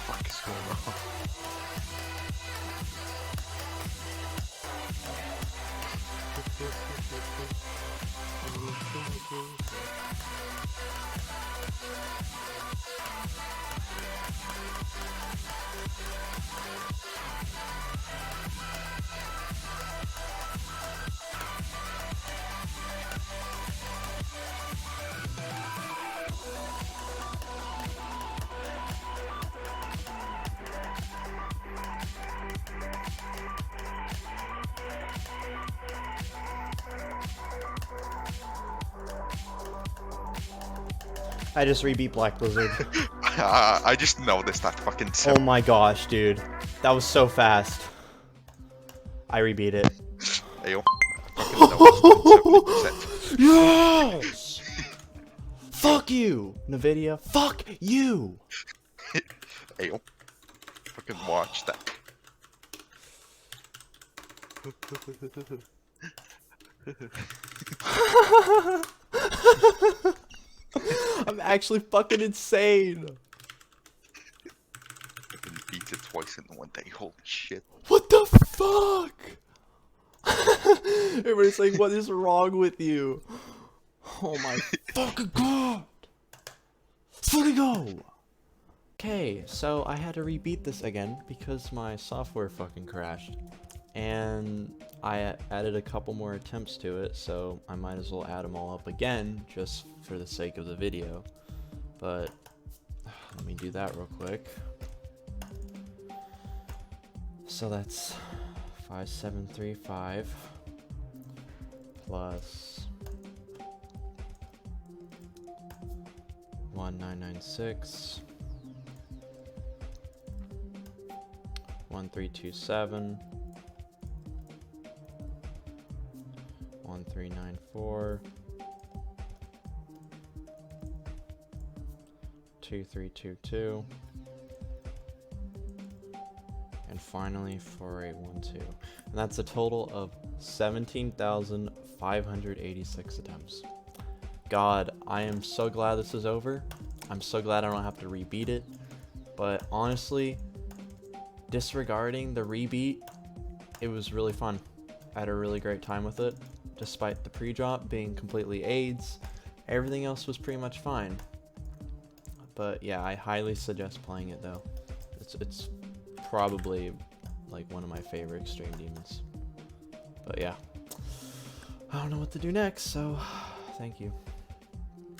Fuck is going on? I just rebeat Black Blizzard. I just noticed that fucking Oh my gosh, dude. That was so fast. I rebeat it. Ayo. Fucking noticed Yes! Fuck you, NVIDIA. Fuck you! Ayo. Fucking watch that. I'm actually fucking insane. Fucking beat it twice in one day. Holy shit. What the fuck? Everybody's like, what is wrong with you? Oh my fucking god. Fucking go. Okay, so I had to rebeat this again because my software fucking crashed. And I added a couple more attempts to it, so I might as well add them all up again just for the sake of the video. But let me do that real quick. So that's 5735 plus 1996 1327 1394 2322 and finally 4812, and that's a total of 17,586 attempts. God, I am so glad this is over. I'm so glad I don't have to rebeat it. But honestly, disregarding the rebeat, it was really fun. I had a really great time with it. Despite the pre-drop being completely AIDS, everything else was pretty much fine. But yeah, I highly suggest playing it though. It's probably like one of my favorite extreme demons. But yeah, I don't know what to do next, so thank you.